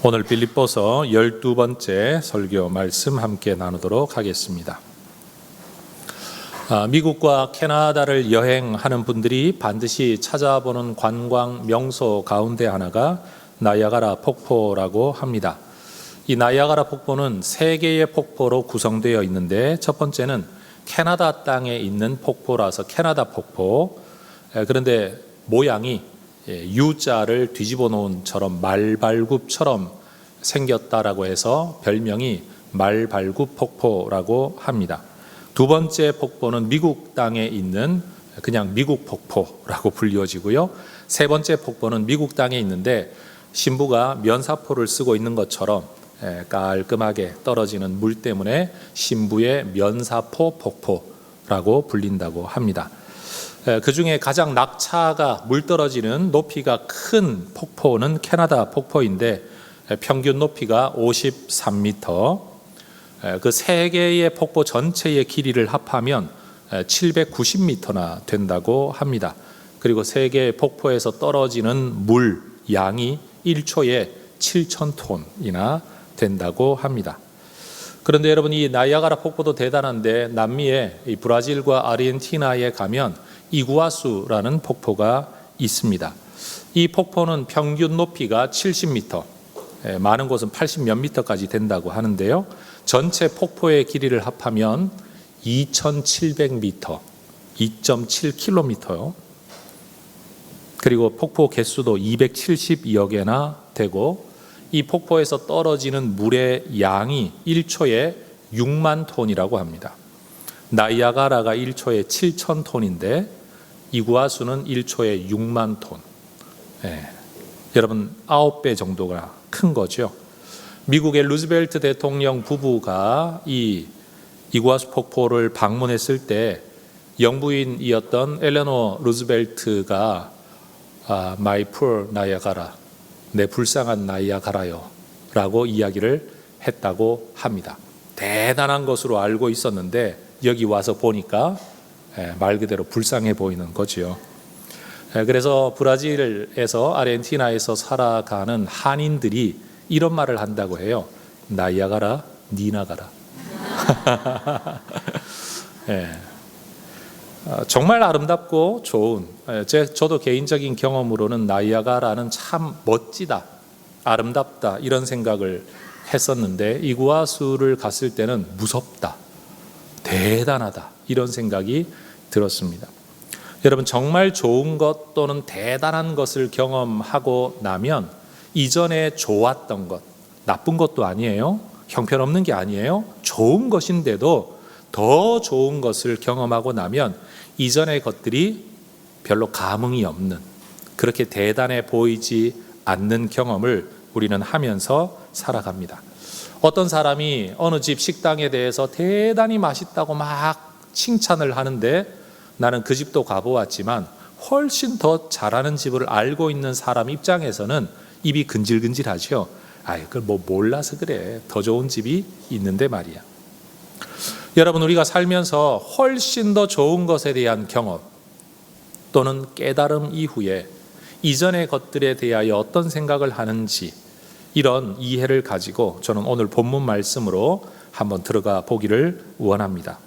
오늘 빌립보서 12번째 설교 말씀 함께 나누도록 하겠습니다. 미국과 캐나다를 여행하는 분들이 반드시 찾아보는 관광 명소 가운데 하나가 나이아가라 폭포라고 합니다. 이 나이아가라 폭포는 세 개의 폭포로 구성되어 있는데 첫 번째는 캐나다 땅에 있는 폭포라서 캐나다 폭포. 그런데 모양이 U자를 뒤집어 놓은처럼 말발굽처럼 생겼다라고 해서 별명이 말발굽 폭포라고 합니다. 두 번째 폭포는 미국 땅에 있는 그냥 미국 폭포라고 불리워지고요. 세 번째 폭포는 미국 땅에 있는데 신부가 면사포를 쓰고 있는 것처럼 깔끔하게 떨어지는 물 때문에 신부의 면사포 폭포라고 불린다고 합니다. 그 중에 가장 낙차가 물 떨어지는 높이가 큰 폭포는 캐나다 폭포인데 평균 높이가 53m. 그 세 개의 폭포 전체의 길이를 합하면 790m나 된다고 합니다. 그리고 세 개의 폭포에서 떨어지는 물 양이 1초에 7,000톤이나 된다고 합니다. 그런데 여러분, 이 나이아가라 폭포도 대단한데 남미의 이 브라질과 아르헨티나에 가면 이구아수라는 폭포가 있습니다. 이 폭포는 평균 높이가 70m, 많은 곳은 80몇 미터까지 된다고 하는데요. 전체 폭포의 길이를 합하면 2,700m, 2.7km요. 그리고 폭포 개수도 272여 개나 되고 이 폭포에서 떨어지는 물의 양이 1초에 6만 톤이라고 합니다. 나이아가라가 1초에 7,000톤인데 이구아수는 1초에 6만 톤. 여러분 9배 정도가 큰 거죠. 미국의 루즈벨트 대통령 부부가 이 이구아수 폭포를 방문했을 때 영부인이었던 엘레노 루즈벨트가 My poor 나이아가라, 내 불쌍한 나이아가라요 라고 이야기를 했다고 합니다. 대단한 것으로 알고 있었는데 여기 와서 보니까 말 그대로 불쌍해 보이는 거죠. 그래서 브라질에서 아르헨티나에서 살아가는 한인들이 이런 말을 한다고 해요. 나이아가라, 니 나가라. 정말 아름답고 좋은, 저도 개인적인 경험으로는 나이아가라는 참 멋지다, 아름답다 이런 생각을 했었는데 이구아수를 갔을 때는 무섭다, 대단하다 이런 생각이 들었습니다. 여러분, 정말 좋은 것 또는 대단한 것을 경험하고 나면 이전에 좋았던 것, 나쁜 것도 아니에요, 형편없는 게 아니에요, 좋은 것인데도 더 좋은 것을 경험하고 나면 이전의 것들이 별로 감흥이 없는, 그렇게 대단해 보이지 않는 경험을 우리는 하면서 살아갑니다. 어떤 사람이 어느 집 식당에 대해서 대단히 맛있다고 막 칭찬을 하는데 나는 그 집도 가보았지만 훨씬 더 잘하는 집을 알고 있는 사람 입장에서는 입이 근질근질하죠. 그걸 뭐 몰라서 그래, 더 좋은 집이 있는데 말이야. 여러분, 우리가 살면서 훨씬 더 좋은 것에 대한 경험 또는 깨달음 이후에 이전의 것들에 대하여 어떤 생각을 하는지, 이런 이해를 가지고 저는 오늘 본문 말씀으로 한번 들어가 보기를 원합니다.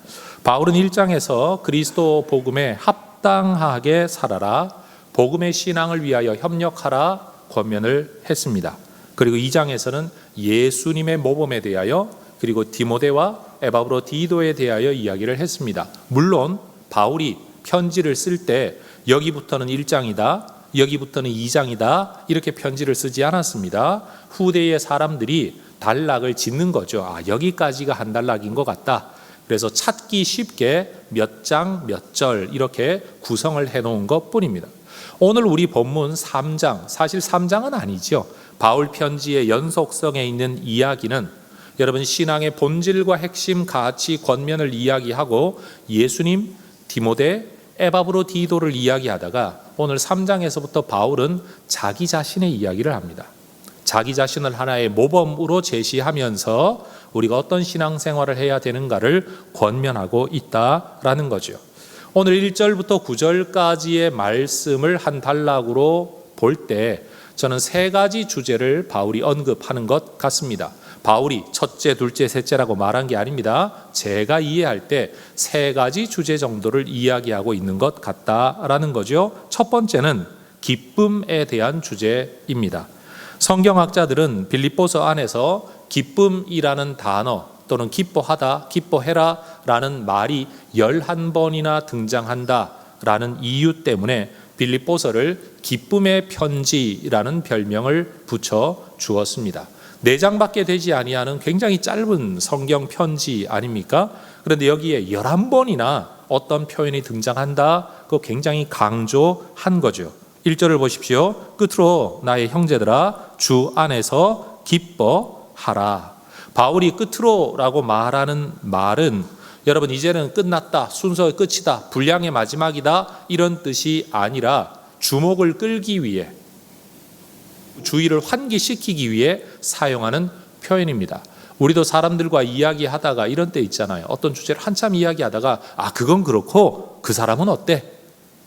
바울은 1장에서 그리스도 복음에 합당하게 살아라, 복음의 신앙을 위하여 협력하라 권면을 했습니다. 그리고 2장에서는 예수님의 모범에 대하여, 그리고 디모데와 에바브로디도에 대하여 이야기를 했습니다. 물론 바울이 편지를 쓸 때 여기부터는 1장이다, 여기부터는 2장이다 이렇게 편지를 쓰지 않았습니다. 후대의 사람들이 단락을 짓는 거죠. 여기까지가 한 단락인 것 같다. 그래서 찾기 쉽게 몇 장, 몇 절 이렇게 구성을 해놓은 것뿐입니다. 오늘 우리 본문 3장, 사실 3장은 아니죠. 바울 편지의 연속성에 있는 이야기는 여러분 신앙의 본질과 핵심 가치 권면을 이야기하고 예수님, 디모데, 에바브로디도를 이야기하다가 오늘 3장에서부터 바울은 자기 자신의 이야기를 합니다. 자기 자신을 하나의 모범으로 제시하면서 우리가 어떤 신앙생활을 해야 되는가를 권면하고 있다라는 거죠. 오늘 1절부터 9절까지의 말씀을 한 단락으로 볼 때 저는 세 가지 주제를 바울이 언급하는 것 같습니다. 바울이 첫째, 둘째, 셋째라고 말한 게 아닙니다. 제가 이해할 때 세 가지 주제 정도를 이야기하고 있는 것 같다라는 거죠. 첫 번째는 기쁨에 대한 주제입니다. 성경학자들은 빌립보서 안에서 기쁨이라는 단어 또는 기뻐하다, 기뻐해라 라는 말이 11번이나 등장한다라는 이유 때문에 빌립보서를 기쁨의 편지라는 별명을 붙여 주었습니다. 4장밖에 되지 아니하는 굉장히 짧은 성경 편지 아닙니까? 그런데 여기에 11번이나 어떤 표현이 등장한다, 그거 굉장히 강조한 거죠. 1절을 보십시오. 끝으로 나의 형제들아 주 안에서 기뻐하라. 바울이 끝으로라고 말하는 말은 여러분 이제는 끝났다, 순서의 끝이다, 분량의 마지막이다 이런 뜻이 아니라 주목을 끌기 위해, 주의를 환기시키기 위해 사용하는 표현입니다. 우리도 사람들과 이야기하다가 이런 때 있잖아요. 어떤 주제를 한참 이야기하다가 그건 그렇고 그 사람은 어때?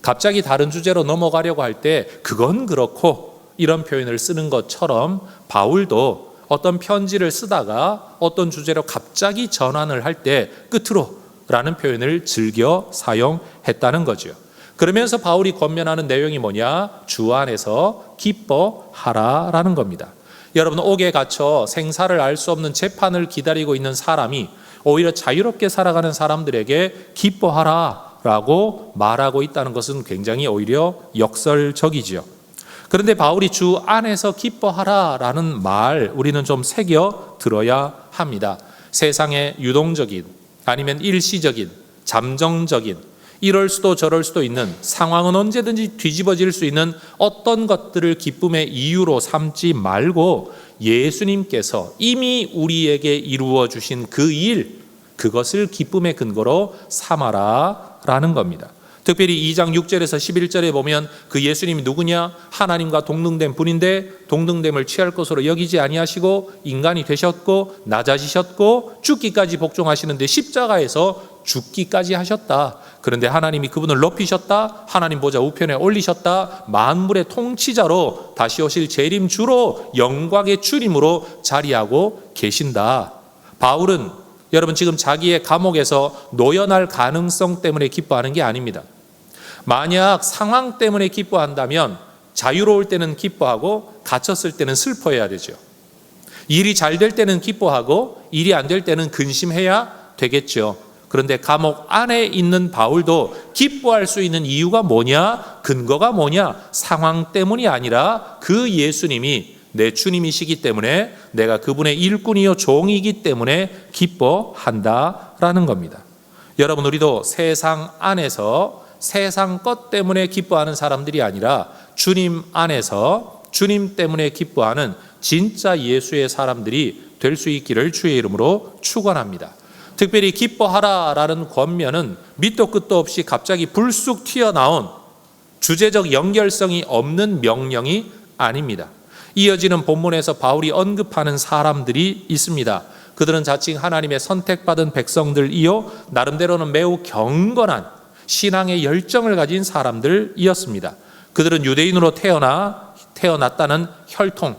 갑자기 다른 주제로 넘어가려고 할 때 그건 그렇고 이런 표현을 쓰는 것처럼 바울도 어떤 편지를 쓰다가 어떤 주제로 갑자기 전환을 할 때 끝으로 라는 표현을 즐겨 사용했다는 거죠. 그러면서 바울이 권면하는 내용이 뭐냐? 주 안에서 기뻐하라 라는 겁니다. 여러분, 옥에 갇혀 생사를 알 수 없는 재판을 기다리고 있는 사람이 오히려 자유롭게 살아가는 사람들에게 기뻐하라 라고 말하고 있다는 것은 굉장히 오히려 역설적이죠. 그런데 바울이 주 안에서 기뻐하라 라는 말 우리는 좀 새겨 들어야 합니다. 세상의 유동적인 아니면 일시적인 잠정적인 이럴 수도 저럴 수도 있는 상황은 언제든지 뒤집어질 수 있는 어떤 것들을 기쁨의 이유로 삼지 말고 예수님께서 이미 우리에게 이루어 주신 그 일, 그것을 기쁨의 근거로 삼아라 라는 겁니다. 특별히 2장 6절에서 11절에 보면 그 예수님이 누구냐? 하나님과 동등된 분인데 동등됨을 취할 것으로 여기지 아니하시고 인간이 되셨고 낮아지셨고 죽기까지 복종하시는데 십자가에서 죽기까지 하셨다. 그런데 하나님이 그분을 높이셨다. 하나님 보좌 우편에 올리셨다. 만물의 통치자로 다시 오실 재림주로 영광의 주님으로 자리하고 계신다. 바울은 여러분 지금 자기의 감옥에서 노연할 가능성 때문에 기뻐하는 게 아닙니다. 만약 상황 때문에 기뻐한다면 자유로울 때는 기뻐하고 갇혔을 때는 슬퍼해야 되죠. 일이 잘 될 때는 기뻐하고 일이 안 될 때는 근심해야 되겠죠. 그런데 감옥 안에 있는 바울도 기뻐할 수 있는 이유가 뭐냐? 근거가 뭐냐? 상황 때문이 아니라 그 예수님이 내 주님이시기 때문에 내가 그분의 일꾼이요 종이기 때문에 기뻐한다라는 겁니다. 여러분, 우리도 세상 안에서 세상 것 때문에 기뻐하는 사람들이 아니라 주님 안에서 주님 때문에 기뻐하는 진짜 예수의 사람들이 될 수 있기를 주의 이름으로 축원합니다. 특별히 기뻐하라라는 권면은 밑도 끝도 없이 갑자기 불쑥 튀어나온 주제적 연결성이 없는 명령이 아닙니다. 이어지는 본문에서 바울이 언급하는 사람들이 있습니다. 그들은 자칭 하나님의 선택받은 백성들이요 나름대로는 매우 경건한 신앙의 열정을 가진 사람들이었습니다. 그들은 유대인으로 태어났다는 혈통,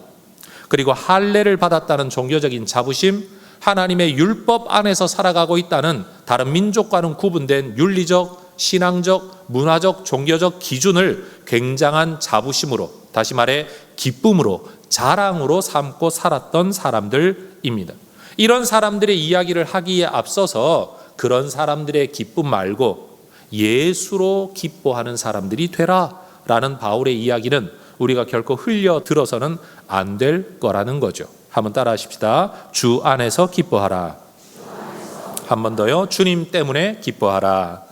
그리고 할례를 받았다는 종교적인 자부심, 하나님의 율법 안에서 살아가고 있다는 다른 민족과는 구분된 윤리적, 신앙적, 문화적, 종교적 기준을 굉장한 자부심으로, 다시 말해 기쁨으로, 자랑으로 삼고 살았던 사람들입니다. 이런 사람들의 이야기를 하기에 앞서서 그런 사람들의 기쁨 말고 예수로 기뻐하는 사람들이 되라 라는 바울의 이야기는 우리가 결코 흘려 들어서는 안 될 거라는 거죠. 한번 따라 하십시다. 주 안에서 기뻐하라. 한 번 더요. 주님 때문에 기뻐하라.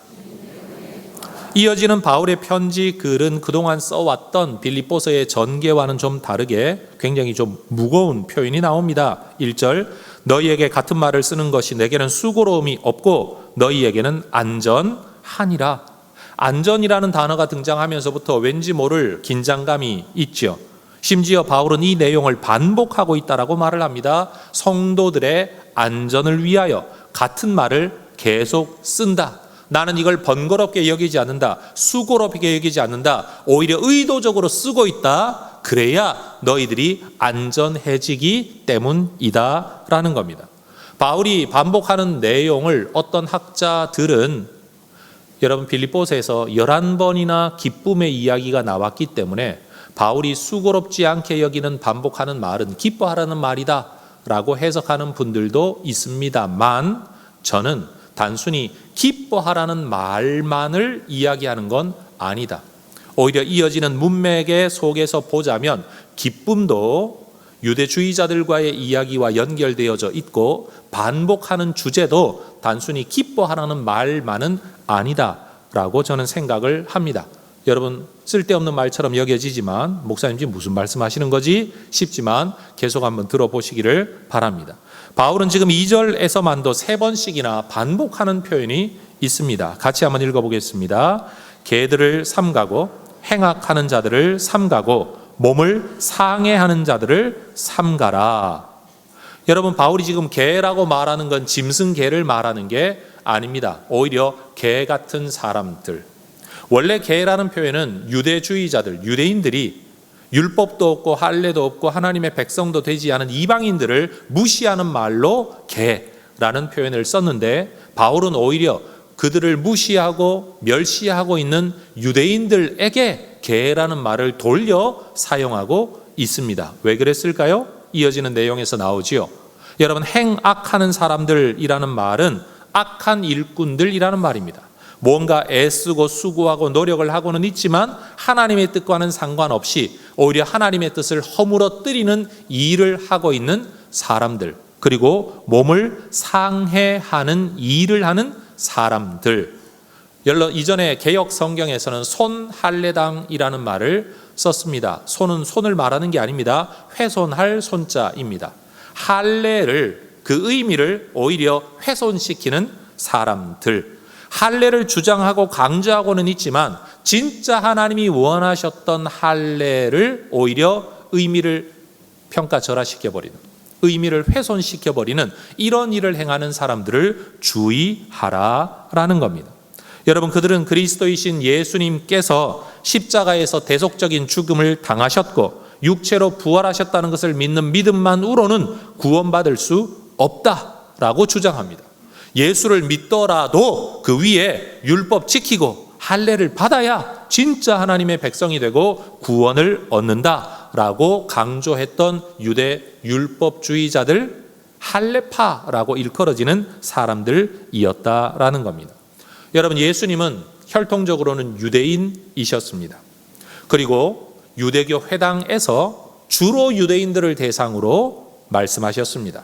이어지는 바울의 편지 글은 그동안 써왔던 빌립보서의 전개와는 좀 다르게 굉장히 좀 무거운 표현이 나옵니다. 1절, 너희에게 같은 말을 쓰는 것이 내게는 수고로움이 없고 너희에게는 안전하니라. 안전이라는 단어가 등장하면서부터 왠지 모를 긴장감이 있죠. 심지어 바울은 이 내용을 반복하고 있다라고 말을 합니다. 성도들의 안전을 위하여 같은 말을 계속 쓴다. 나는 이걸 번거롭게 여기지 않는다. 수고롭게 여기지 않는다. 오히려 의도적으로 쓰고 있다. 그래야 너희들이 안전해지기 때문이다 라는 겁니다. 바울이 반복하는 내용을 어떤 학자들은 여러분 빌립보서에서 11번이나 기쁨의 이야기가 나왔기 때문에 바울이 수고롭지 않게 여기는 반복하는 말은 기뻐하라는 말이다 라고 해석하는 분들도 있습니다만, 저는 단순히 기뻐하라는 말만을 이야기하는 건 아니다. 오히려 이어지는 문맥의 속에서 보자면 기쁨도 유대주의자들과의 이야기와 연결되어져 있고, 반복하는 주제도 단순히 기뻐하라는 말만은 아니다 라고 저는 생각을 합니다. 여러분, 쓸데없는 말처럼 여겨지지만 목사님 지금 무슨 말씀하시는 거지 싶지만 계속 한번 들어보시기를 바랍니다. 바울은 지금 2절에서만도 3번씩이나 반복하는 표현이 있습니다. 같이 한번 읽어보겠습니다. 개들을 삼가고 행악하는 자들을 삼가고 몸을 상해하는 자들을 삼가라. 여러분, 바울이 지금 개라고 말하는 건 짐승개를 말하는 게 아닙니다. 오히려 개 같은 사람들. 원래 개라는 표현은 유대주의자들, 유대인들이 율법도 없고 할례도 없고 하나님의 백성도 되지 않은 이방인들을 무시하는 말로 개라는 표현을 썼는데, 바울은 오히려 그들을 무시하고 멸시하고 있는 유대인들에게 개라는 말을 돌려 사용하고 있습니다. 왜 그랬을까요? 이어지는 내용에서 나오지요. 여러분, 행악하는 사람들이라는 말은 악한 일꾼들이라는 말입니다. 뭔가 애쓰고 수고하고 노력을 하고는 있지만 하나님의 뜻과는 상관없이 오히려 하나님의 뜻을 허물어뜨리는 일을 하고 있는 사람들, 그리고 몸을 상해하는 일을 하는 사람들. 이전에 개역 성경에서는 손할례당이라는 말을 썼습니다. 손은 손을 말하는 게 아닙니다. 훼손할 손자입니다. 할례를, 그 의미를 오히려 훼손시키는 사람들. 할례를 주장하고 강조하고는 있지만 진짜 하나님이 원하셨던 할례를 오히려 의미를 평가절하시켜버리는, 의미를 훼손시켜버리는 이런 일을 행하는 사람들을 주의하라라는 겁니다. 여러분, 그들은 그리스도이신 예수님께서 십자가에서 대속적인 죽음을 당하셨고 육체로 부활하셨다는 것을 믿는 믿음만으로는 구원받을 수 없다라고 주장합니다. 예수를 믿더라도 그 위에 율법 지키고 할례를 받아야 진짜 하나님의 백성이 되고 구원을 얻는다라고 강조했던 유대 율법주의자들, 할례파라고 일컬어지는 사람들이었다라는 겁니다. 여러분, 예수님은 혈통적으로는 유대인이셨습니다. 그리고 유대교 회당에서 주로 유대인들을 대상으로 말씀하셨습니다.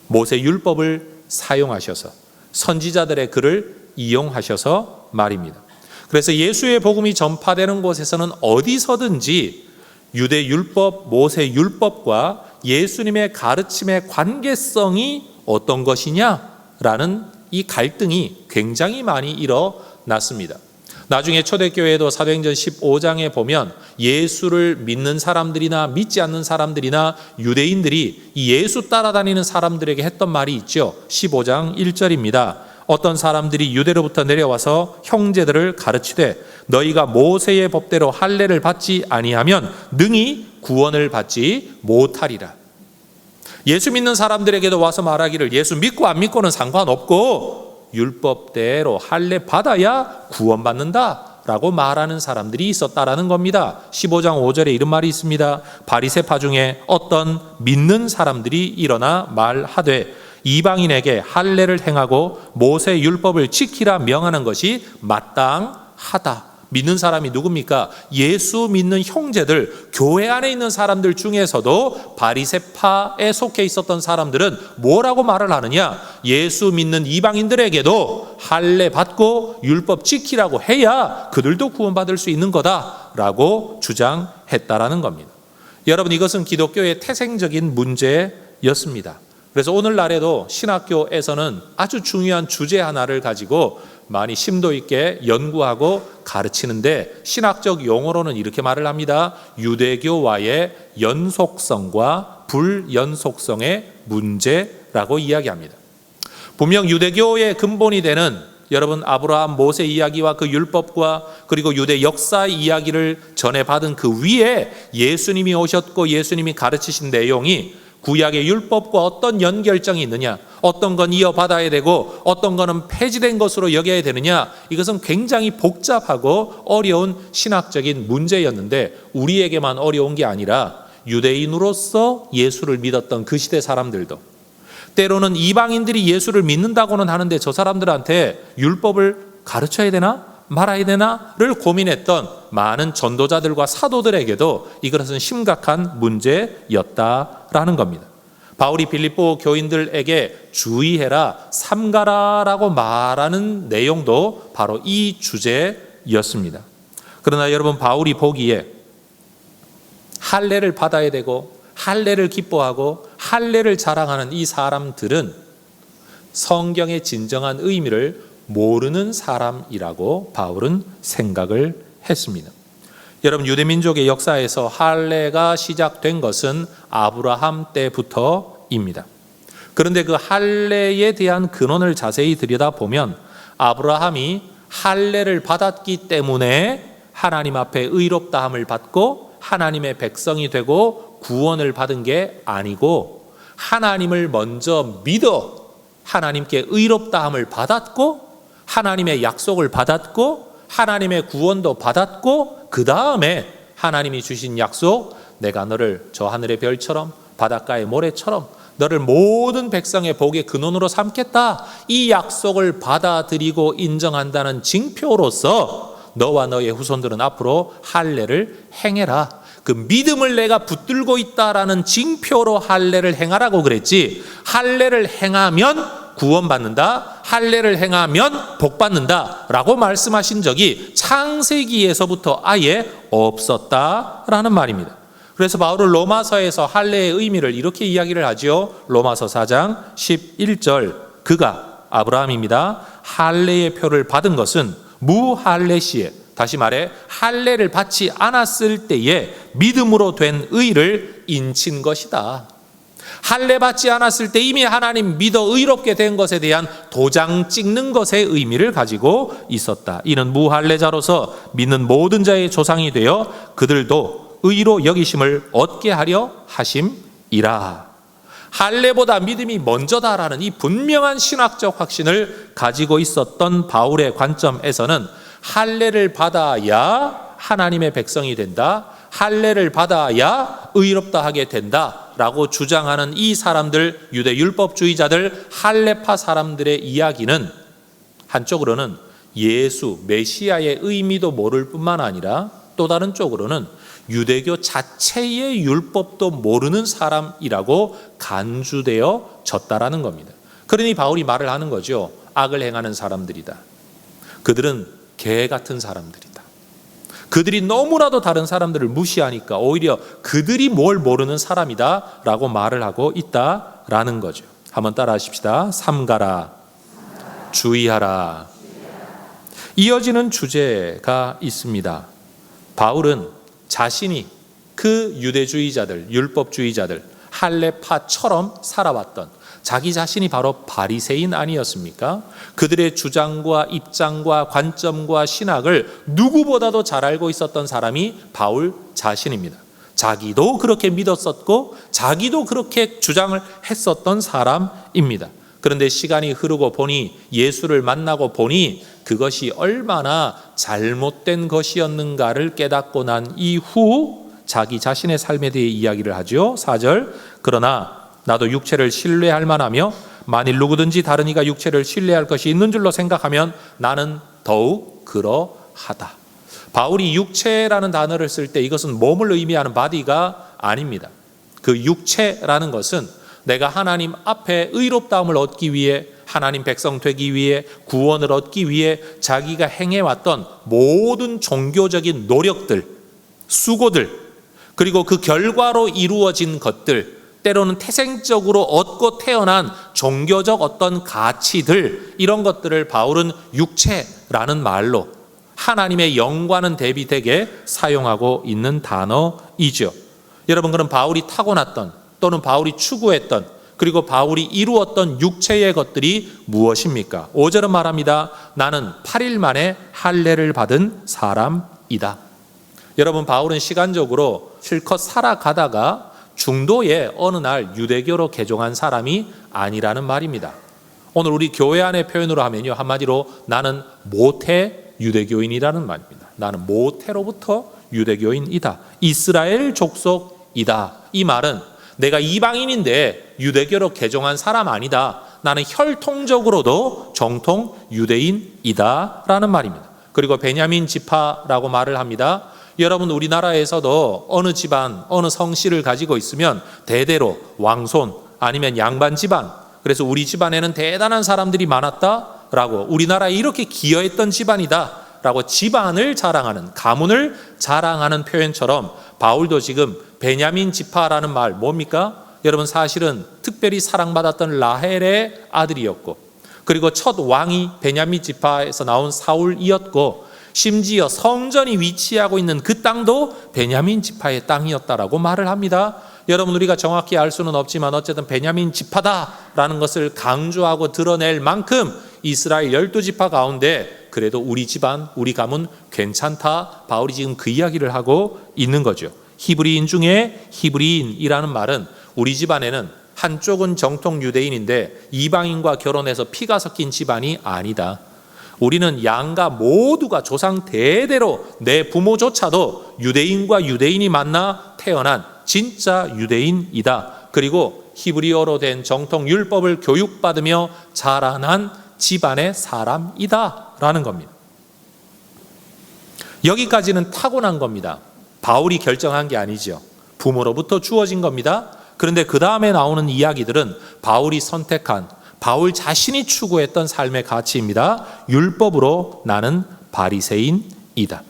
모세 율법을 사용하셔서 선지자들의 글을 이용하셔서 말입니다. 그래서 예수의 복음이 전파되는 곳에서는 어디서든지 유대 율법, 모세 율법과 예수님의 가르침의 관계성이 어떤 것이냐라는 이 갈등이 굉장히 많이 일어났습니다. 나중에 초대교회도 사도행전 15장에 보면 예수를 믿는 사람들이나 믿지 않는 사람들이나 유대인들이 이 예수 따라다니는 사람들에게 했던 말이 있죠. 15장 1절입니다. 어떤 사람들이 유대로부터 내려와서 형제들을 가르치되 너희가 모세의 법대로 할례를 받지 아니하면 능히 구원을 받지 못하리라. 예수 믿는 사람들에게도 와서 말하기를 예수 믿고 안 믿고는 상관없고 율법대로 할례 받아야 구원받는다 라고 말하는 사람들이 있었다라는 겁니다. 15장 5절에 이런 말이 있습니다. 바리새파 중에 어떤 믿는 사람들이 일어나 말하되 이방인에게 할례를 행하고 모세 율법을 지키라 명하는 것이 마땅하다. 믿는 사람이 누굽니까? 예수 믿는 형제들, 교회 안에 있는 사람들 중에서도 바리새파에 속해 있었던 사람들은 뭐라고 말을 하느냐? 예수 믿는 이방인들에게도 할례 받고 율법 지키라고 해야 그들도 구원받을 수 있는 거다라고 주장했다라는 겁니다. 여러분, 이것은 기독교의 태생적인 문제였습니다. 그래서 오늘날에도 신학교에서는 아주 중요한 주제 하나를 가지고 많이 심도 있게 연구하고 가르치는데 신학적 용어로는 이렇게 말을 합니다. 유대교와의 연속성과 불연속성의 문제라고 이야기합니다. 분명 유대교의 근본이 되는 여러분 아브라함 모세 이야기와 그 율법과 그리고 유대 역사 이야기를 전해받은 그 위에 예수님이 오셨고 예수님이 가르치신 내용이 구약의 율법과 어떤 연결점이 있느냐, 어떤 건 이어받아야 되고 어떤 거는 폐지된 것으로 여겨야 되느냐, 이것은 굉장히 복잡하고 어려운 신학적인 문제였는데 우리에게만 어려운 게 아니라 유대인으로서 예수를 믿었던 그 시대 사람들도, 때로는 이방인들이 예수를 믿는다고는 하는데 저 사람들한테 율법을 가르쳐야 되나 말아야 되나를 고민했던 많은 전도자들과 사도들에게도 이것은 심각한 문제였다라는 겁니다. 바울이 빌립보 교인들에게 주의해라, 삼가라라고 말하는 내용도 바로 이 주제였습니다. 그러나 여러분, 바울이 보기에 할례를 받아야 되고 할례를 기뻐하고 할례를 자랑하는 이 사람들은 성경의 진정한 의미를 모르는 사람이라고 바울은 생각을 했습니다. 여러분, 유대민족의 역사에서 할례가 시작된 것은 아브라함 때부터입니다. 그런데 그 할례에 대한 근원을 자세히 들여다보면 아브라함이 할례를 받았기 때문에 하나님 앞에 의롭다함을 받고 하나님의 백성이 되고 구원을 받은 게 아니고, 하나님을 먼저 믿어 하나님께 의롭다함을 받았고 하나님의 약속을 받았고 하나님의 구원도 받았고, 그 다음에 하나님이 주신 약속, 내가 너를 저 하늘의 별처럼 바닷가의 모래처럼 너를 모든 백성의 복의 근원으로 삼겠다, 이 약속을 받아들이고 인정한다는 징표로서 너와 너의 후손들은 앞으로 할례를 행해라, 그 믿음을 내가 붙들고 있다라는 징표로 할례를 행하라고 그랬지, 할례를 행하면 구원받는다, 할례를 행하면 복받는다라고 말씀하신 적이 창세기에서부터 아예 없었다라는 말입니다. 그래서 바울은 로마서에서 할례의 의미를 이렇게 이야기를 하죠. 로마서 4장 11절, 그가 아브라함입니다. 할례의 표를 받은 것은 무할례 시에, 다시 말해 할례를 받지 않았을 때에 믿음으로 된 의를 인친 것이다. 할례 받지 않았을 때 이미 하나님 믿어 의롭게 된 것에 대한 도장 찍는 것의 의미를 가지고 있었다. 이는 무할례자로서 믿는 모든 자의 조상이 되어 그들도 의로 여기심을 얻게 하려 하심이라. 할례보다 믿음이 먼저다라는 이 분명한 신학적 확신을 가지고 있었던 바울의 관점에서는 할례를 받아야 하나님의 백성이 된다, 할례를 받아야 의롭다 하게 된다라고 주장하는 이 사람들, 유대 율법주의자들, 할례파 사람들의 이야기는 한쪽으로는 예수 메시아의 의미도 모를 뿐만 아니라 또 다른 쪽으로는 유대교 자체의 율법도 모르는 사람이라고 간주되어 졌다라는 겁니다. 그러니 바울이 말을 하는 거죠. 악을 행하는 사람들이다. 그들은 개 같은 사람들이다. 그들이 너무나도 다른 사람들을 무시하니까 오히려 그들이 뭘 모르는 사람이다 라고 말을 하고 있다라는 거죠. 한번 따라 하십시다. 삼가라, 주의하라. 이어지는 주제가 있습니다. 바울은 자신이 그 유대주의자들, 율법주의자들, 할례파처럼 살아왔던 자기 자신이 바로 바리새인 아니었습니까? 그들의 주장과 입장과 관점과 신학을 누구보다도 잘 알고 있었던 사람이 바울 자신입니다. 자기도 그렇게 믿었었고 자기도 그렇게 주장을 했었던 사람입니다. 그런데 시간이 흐르고 보니, 예수를 만나고 보니 그것이 얼마나 잘못된 것이었는가를 깨닫고 난 이후 자기 자신의 삶에 대해 이야기를 하죠. 4절, 그러나 나도 육체를 신뢰할 만하며 만일 누구든지 다른 이가 육체를 신뢰할 것이 있는 줄로 생각하면 나는 더욱 그러하다. 바울이 육체라는 단어를 쓸 때 이것은 몸을 의미하는 바디가 아닙니다. 그 육체라는 것은 내가 하나님 앞에 의롭다함을 얻기 위해, 하나님 백성 되기 위해, 구원을 얻기 위해 자기가 행해왔던 모든 종교적인 노력들, 수고들, 그리고 그 결과로 이루어진 것들, 때로는 태생적으로 얻고 태어난 종교적 어떤 가치들, 이런 것들을 바울은 육체라는 말로 하나님의 영과는 대비되게 사용하고 있는 단어이죠. 여러분, 그럼 바울이 타고났던 또는 바울이 추구했던 그리고 바울이 이루었던 육체의 것들이 무엇입니까? 5절은 말합니다. 나는 8일 만에 할례를 받은 사람이다. 여러분, 바울은 시간적으로 실컷 살아가다가 중도에 어느 날 유대교로 개종한 사람이 아니라는 말입니다. 오늘 우리 교회 안의 표현으로 하면요, 한마디로 나는 모태 유대교인이라는 말입니다. 나는 모태로부터 유대교인이다. 이스라엘 족속이다. 이 말은 내가 이방인인데 유대교로 개종한 사람 아니다. 나는 혈통적으로도 정통 유대인이다 라는 말입니다. 그리고 베냐민 지파라고 말을 합니다. 여러분, 우리나라에서도 어느 집안, 어느 성씨를 가지고 있으면 대대로 왕손 아니면 양반 집안, 그래서 우리 집안에는 대단한 사람들이 많았다라고, 우리나라에 이렇게 기여했던 집안이다라고 집안을 자랑하는, 가문을 자랑하는 표현처럼 바울도 지금 베냐민 지파라는 말 뭡니까? 여러분, 사실은 특별히 사랑받았던 라헬의 아들이었고, 그리고 첫 왕이 베냐민 지파에서 나온 사울이었고, 심지어 성전이 위치하고 있는 그 땅도 베냐민 지파의 땅이었다라고 말을 합니다. 여러분, 우리가 정확히 알 수는 없지만 어쨌든 베냐민 지파다라는 것을 강조하고 드러낼 만큼 이스라엘 12지파 가운데 그래도 우리 집안, 우리 가문 괜찮다. 바울이 지금 그 이야기를 하고 있는 거죠. 히브리인 중에 히브리인이라는 말은 우리 집안에는 한쪽은 정통 유대인인데 이방인과 결혼해서 피가 섞인 집안이 아니다. 우리는 양가 모두가 조상 대대로 내 부모조차도 유대인과 유대인이 만나 태어난 진짜 유대인이다. 그리고 히브리어로 된 정통 율법을 교육받으며 자라난 집안의 사람이다 라는 겁니다. 여기까지는 타고난 겁니다. 바울이 결정한 게 아니죠. 부모로부터 주어진 겁니다. 그런데 그 다음에 나오는 이야기들은 바울이 선택한, 바울 자신이 추구했던 삶의 가치입니다. 율법으로 나는 바리새인이다.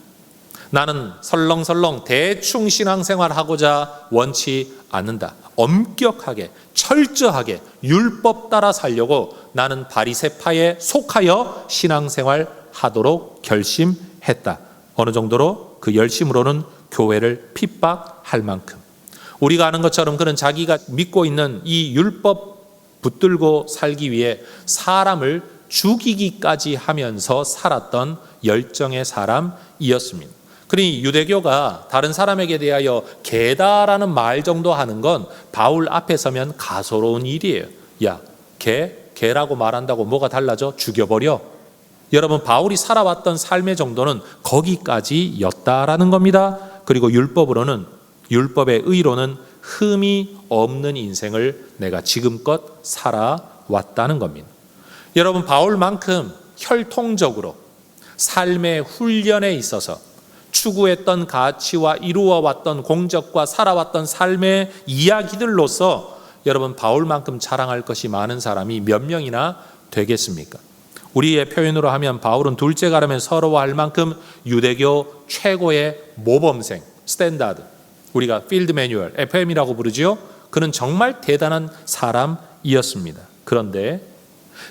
나는 설렁설렁 대충 신앙생활하고자 원치 않는다. 엄격하게 철저하게 율법 따라 살려고 나는 바리새파에 속하여 신앙생활하도록 결심했다. 어느 정도로? 그 열심으로는 교회를 핍박할 만큼. 우리가 아는 것처럼 그는 자기가 믿고 있는 이 율법 붙들고 살기 위해 사람을 죽이기까지 하면서 살았던 열정의 사람이었습니다. 그러니 유대교가 다른 사람에게 대하여 개다라는 말 정도 하는 건 바울 앞에 서면 가소로운 일이에요. 야, 개라고 말한다고 뭐가 달라져? 죽여버려. 여러분, 바울이 살아왔던 삶의 정도는 거기까지였다라는 겁니다. 그리고 율법의 의로는 흠이 없는 인생을 내가 지금껏 살아왔다는 겁니다. 여러분, 바울만큼 혈통적으로 삶의 훈련에 있어서 추구했던 가치와 이루어왔던 공적과 살아왔던 삶의 이야기들로서 여러분, 바울만큼 자랑할 것이 많은 사람이 몇 명이나 되겠습니까? 우리의 표현으로 하면 바울은 둘째 가라면 서러워할 만큼 유대교 최고의 모범생, 스탠다드, 우리가 필드 매뉴얼, FM이라고 부르지요. 그는 정말 대단한 사람이었습니다. 그런데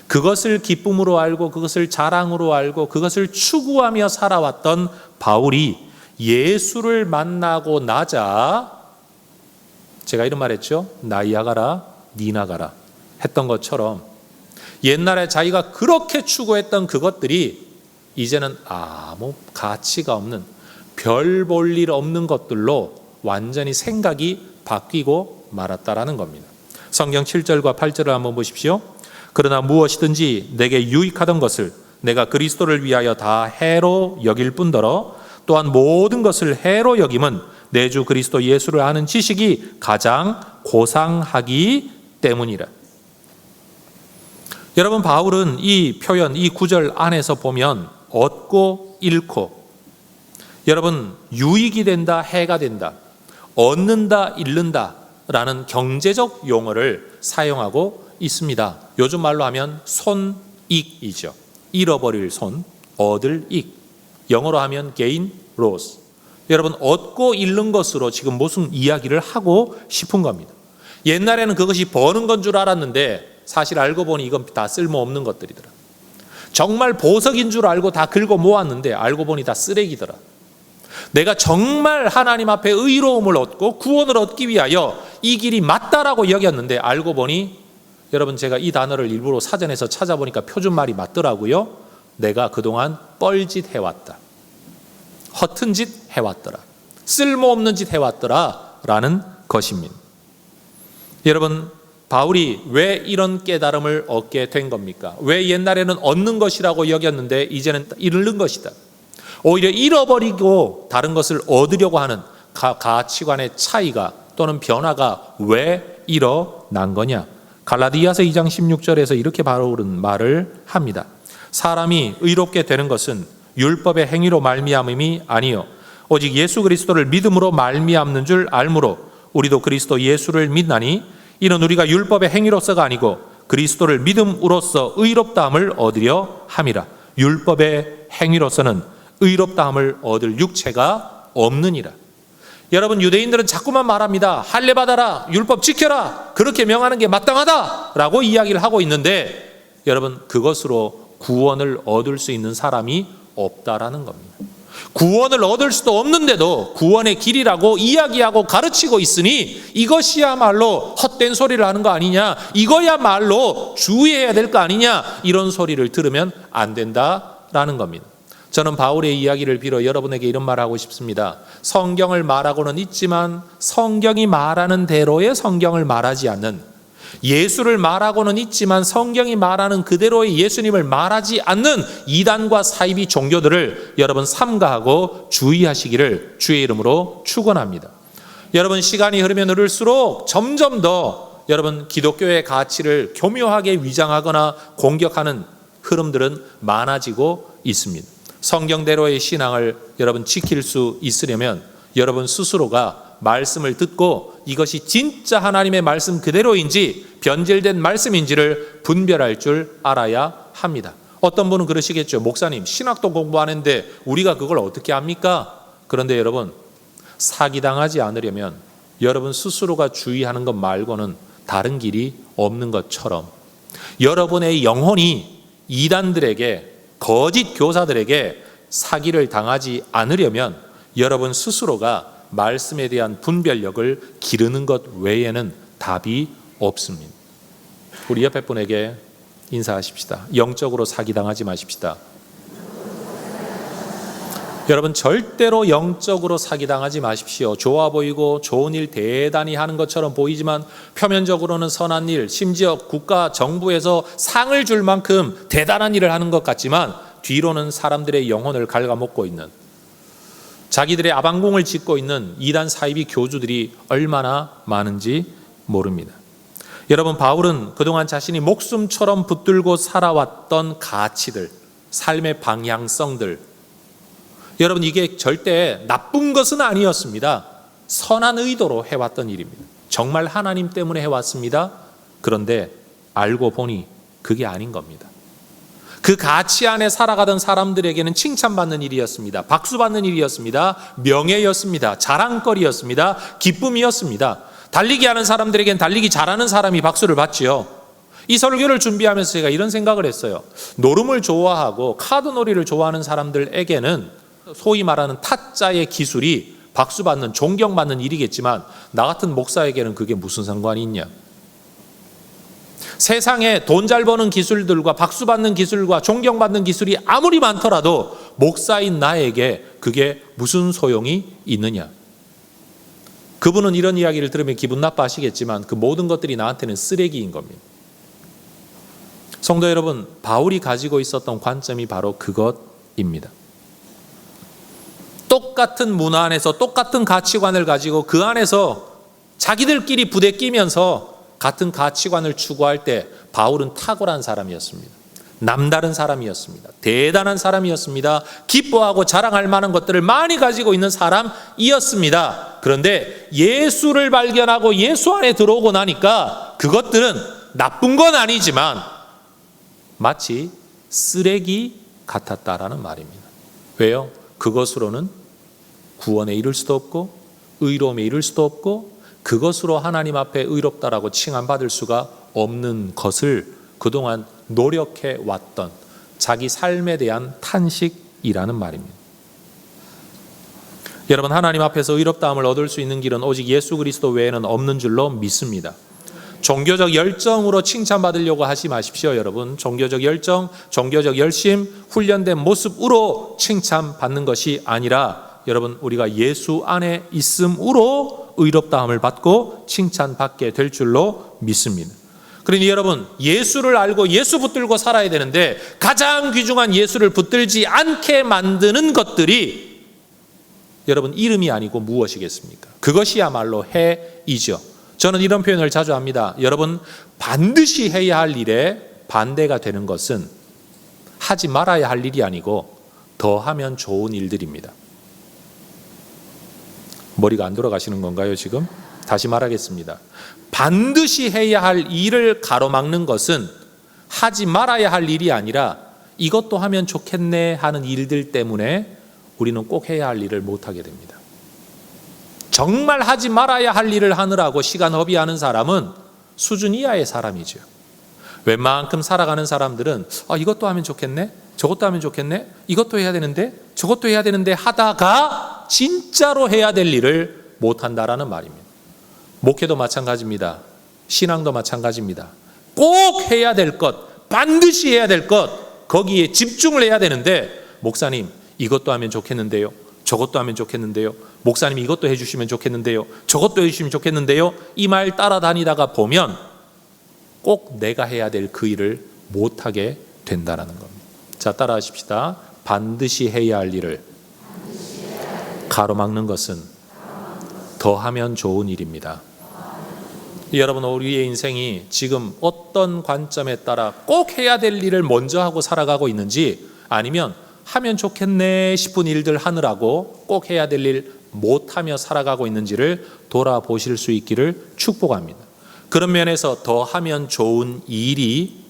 그것을 기쁨으로 알고 그것을 자랑으로 알고 그것을 추구하며 살아왔던 바울이 예수를 만나고 나자, 제가 이런 말 했죠. 나이야 가라, 니나 가라 했던 것처럼 옛날에 자기가 그렇게 추구했던 그것들이 이제는 아무 가치가 없는, 별 볼 일 없는 것들로 완전히 생각이 바뀌고 말았다라는 겁니다. 성경 7절과 8절을 한번 보십시오. 그러나 무엇이든지 내게 유익하던 것을 내가 그리스도를 위하여 다 해로 여길 뿐더러 또한 모든 것을 해로 여김은 내 주 그리스도 예수를 아는 지식이 가장 고상하기 때문이라. 여러분, 바울은 이 표현, 이 구절 안에서 보면 얻고 잃고, 여러분, 유익이 된다, 해가 된다, 얻는다, 잃는다 라는 경제적 용어를 사용하고 있습니다. 요즘 말로 하면 손익이죠. 잃어버릴 손, 얻을 익. 영어로 하면 gain, loss. 여러분, 얻고 잃는 것으로 지금 무슨 이야기를 하고 싶은 겁니다. 옛날에는 그것이 버는 건 줄 알았는데 사실 알고 보니 이건 다 쓸모없는 것들이더라. 정말 보석인 줄 알고 다 긁어 모았는데 알고 보니 다 쓰레기더라. 내가 정말 하나님 앞에 의로움을 얻고 구원을 얻기 위하여 이 길이 맞다라고 여겼는데 알고 보니 여러분, 제가 이 단어를 일부러 사전에서 찾아보니까 표준말이 맞더라고요. 내가 그동안 뻘짓 해왔다, 허튼 짓 해왔더라, 쓸모없는 짓 해왔더라 라는 것입니다. 여러분, 바울이 왜 이런 깨달음을 얻게 된 겁니까? 왜 옛날에는 얻는 것이라고 여겼는데 이제는 잃는 것이다, 오히려 잃어버리고 다른 것을 얻으려고 하는 가치관의 차이가 또는 변화가 왜 일어난 거냐? 갈라디아서 2장 16절에서 이렇게 바울은 말을 합니다. 사람이 의롭게 되는 것은 율법의 행위로 말미암음이 아니요 오직 예수 그리스도를 믿음으로 말미암는 줄 알므로 우리도 그리스도 예수를 믿나니 이는 우리가 율법의 행위로서가 아니고 그리스도를 믿음으로써 의롭다함을 얻으려 함이라. 율법의 행위로서는 의롭다함을 얻을 육체가 없느니라. 여러분, 유대인들은 자꾸만 말합니다. 할례 받아라, 율법 지켜라, 그렇게 명하는 게 마땅하다라고 이야기를 하고 있는데, 여러분, 그것으로 구원을 얻을 수 있는 사람이 없다라는 겁니다. 구원을 얻을 수도 없는데도 구원의 길이라고 이야기하고 가르치고 있으니 이것이야말로 헛된 소리를 하는 거 아니냐, 이거야말로 주의해야 될 거 아니냐, 이런 소리를 들으면 안 된다라는 겁니다. 저는 바울의 이야기를 빌어 여러분에게 이런 말을 하고 싶습니다. 성경을 말하고는 있지만 성경이 말하는 대로의 성경을 말하지 않는, 예수를 말하고는 있지만 성경이 말하는 그대로의 예수님을 말하지 않는 이단과 사이비 종교들을 여러분 삼가하고 주의하시기를 주의 이름으로 축원합니다. 여러분, 시간이 흐르면 흐를수록 점점 더 여러분 기독교의 가치를 교묘하게 위장하거나 공격하는 흐름들은 많아지고 있습니다. 성경대로의 신앙을 여러분 지킬 수 있으려면 여러분 스스로가 말씀을 듣고 이것이 진짜 하나님의 말씀 그대로인지 변질된 말씀인지를 분별할 줄 알아야 합니다. 어떤 분은 그러시겠죠. 목사님, 신학도 공부하는데 우리가 그걸 어떻게 합니까? 그런데 여러분, 사기당하지 않으려면 여러분 스스로가 주의하는 것 말고는 다른 길이 없는 것처럼 여러분의 영혼이 이단들에게, 거짓 교사들에게 사기를 당하지 않으려면 여러분 스스로가 말씀에 대한 분별력을 기르는 것 외에는 답이 없습니다. 우리 옆에 분에게 인사하십시다. 영적으로 사기당하지 마십시다. 여러분, 절대로 영적으로 사기당하지 마십시오. 좋아 보이고 좋은 일 대단히 하는 것처럼 보이지만 표면적으로는 선한 일, 심지어 국가 정부에서 상을 줄 만큼 대단한 일을 하는 것 같지만 뒤로는 사람들의 영혼을 갉아먹고 있는, 자기들의 아방궁을 짓고 있는 이단 사이비 교주들이 얼마나 많은지 모릅니다. 여러분, 바울은 그동안 자신이 목숨처럼 붙들고 살아왔던 가치들, 삶의 방향성들, 여러분 이게 절대 나쁜 것은 아니었습니다. 선한 의도로 해왔던 일입니다. 정말 하나님 때문에 해왔습니다. 그런데 알고 보니 그게 아닌 겁니다. 그 가치 안에 살아가던 사람들에게는 칭찬받는 일이었습니다. 박수받는 일이었습니다. 명예였습니다. 자랑거리였습니다. 기쁨이었습니다. 달리기 하는 사람들에겐 달리기 잘하는 사람이 박수를 받지요. 이 설교를 준비하면서 제가 이런 생각을 했어요. 노름을 좋아하고 카드놀이를 좋아하는 사람들에게는 소위 말하는 타짜의 기술이 박수받는, 존경받는 일이겠지만 나 같은 목사에게는 그게 무슨 상관이 있냐. 세상에 돈 잘 버는 기술들과 박수받는 기술과 존경받는 기술이 아무리 많더라도 목사인 나에게 그게 무슨 소용이 있느냐. 그분은 이런 이야기를 들으면 기분 나빠하시겠지만 그 모든 것들이 나한테는 쓰레기인 겁니다. 성도 여러분, 바울이 가지고 있었던 관점이 바로 그것입니다. 똑같은 문화 안에서 똑같은 가치관을 가지고 그 안에서 자기들끼리 부대끼면서 같은 가치관을 추구할 때 바울은 탁월한 사람이었습니다. 남다른 사람이었습니다. 대단한 사람이었습니다. 기뻐하고 자랑할 만한 것들을 많이 가지고 있는 사람이었습니다. 그런데 예수를 발견하고 예수 안에 들어오고 나니까 그것들은 나쁜 건 아니지만 마치 쓰레기 같았다라는 말입니다. 왜요? 그것으로는 구원에 이를 수도 없고 의로움에 이를 수도 없고 그것으로 하나님 앞에 의롭다라고 칭함받을 수가 없는 것을 그동안 노력해 왔던 자기 삶에 대한 탄식이라는 말입니다. 여러분, 하나님 앞에서 의롭다함을 얻을 수 있는 길은 오직 예수 그리스도 외에는 없는 줄로 믿습니다. 종교적 열정으로 칭찬받으려고 하지 마십시오, 여러분. 종교적 열정, 종교적 열심, 훈련된 모습으로 칭찬받는 것이 아니라 여러분, 우리가 예수 안에 있음으로 의롭다함을 받고 칭찬받게 될 줄로 믿습니다. 그러니 여러분, 예수를 알고 예수 붙들고 살아야 되는데 가장 귀중한 예수를 붙들지 않게 만드는 것들이 여러분 이름이 아니고 무엇이겠습니까? 그것이야말로 해이죠. 저는 이런 표현을 자주 합니다. 여러분, 반드시 해야 할 일에 반대가 되는 것은 하지 말아야 할 일이 아니고 더 하면 좋은 일들입니다. 머리가 안 돌아가시는 건가요, 지금? 다시 말하겠습니다. 반드시 해야 할 일을 가로막는 것은 하지 말아야 할 일이 아니라 이것도 하면 좋겠네 하는 일들 때문에 우리는 꼭 해야 할 일을 못하게 됩니다. 정말 하지 말아야 할 일을 하느라고 시간 허비하는 사람은 수준 이하의 사람이죠. 웬만큼 살아가는 사람들은 이것도 하면 좋겠네, 저것도 하면 좋겠네, 이것도 해야 되는데 저것도 해야 되는데 하다가 진짜로 해야 될 일을 못한다라는 말입니다. 목회도 마찬가지입니다. 신앙도 마찬가지입니다. 꼭 해야 될 것, 반드시 해야 될 것, 거기에 집중을 해야 되는데 목사님 이것도 하면 좋겠는데요, 저것도 하면 좋겠는데요, 목사님 이것도 해주시면 좋겠는데요, 저것도 해주시면 좋겠는데요, 이 말 따라다니다가 보면 꼭 내가 해야 될 그 일을 못하게 된다는 겁니다. 자, 따라하십시다. 반드시 해야 할 일을 가로막는 것은 더 하면 좋은 일입니다. 여러분, 우리의 인생이 지금 어떤 관점에 따라 꼭 해야 될 일을 먼저 하고 살아가고 있는지, 아니면 하면 좋겠네 싶은 일들 하느라고 꼭 해야 될 일 못하며 살아가고 있는지를 돌아보실 수 있기를 축복합니다. 그런 면에서 더 하면 좋은 일이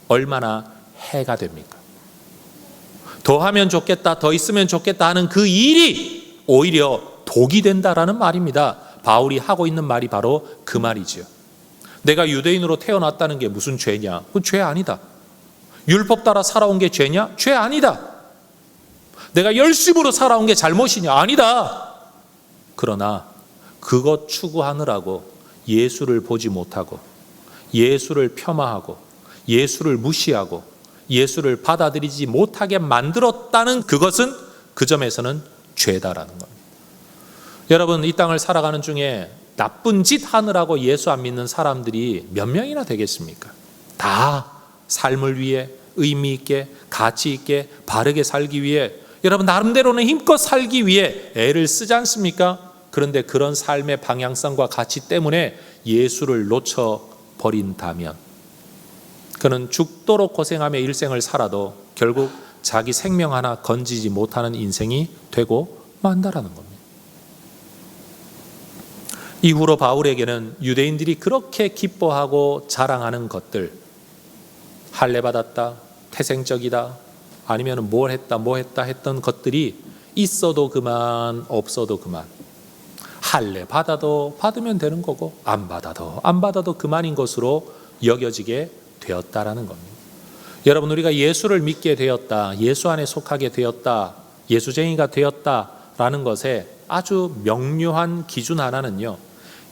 얼마나 해가 됩니까? 더 하면 좋겠다, 더 있으면 좋겠다 하는 그 일이 오히려 독이 된다라는 말입니다. 바울이 하고 있는 말이 바로 그 말이지요. 내가 유대인으로 태어났다는 게 무슨 죄냐? 그건 죄 아니다. 율법 따라 살아온 게 죄냐? 죄 아니다. 내가 열심으로 살아온 게 잘못이냐? 아니다. 그러나 그것 추구하느라고 예수를 보지 못하고 예수를 폄하하고 예수를 무시하고 예수를 받아들이지 못하게 만들었다는 그것은 그 점에서는 죄다라는 겁니다. 여러분, 이 땅을 살아가는 중에 나쁜 짓 하느라고 예수 안 믿는 사람들이 몇 명이나 되겠습니까? 다 삶을 위해 의미 있게, 가치 있게, 바르게 살기 위해, 여러분 나름대로는 힘껏 살기 위해 애를 쓰지 않습니까? 그런데 그런 삶의 방향성과 가치 때문에 예수를 놓쳐버린다면 그는 죽도록 고생하며 일생을 살아도 결국 자기 생명 하나 건지지 못하는 인생이 되고 만다라는 겁니다. 이후로 바울에게는 유대인들이 그렇게 기뻐하고 자랑하는 것들, 할례 받았다, 태생적이다, 아니면 뭘 했다 했던 것들이 있어도 그만, 없어도 그만, 할례 받아도 받으면 되는 거고 안 받아도 그만인 것으로 여겨지게 되었다라는 겁니다. 여러분, 우리가 예수를 믿게 되었다, 예수 안에 속하게 되었다, 예수쟁이가 되었다라는 것에 아주 명료한 기준 하나는요,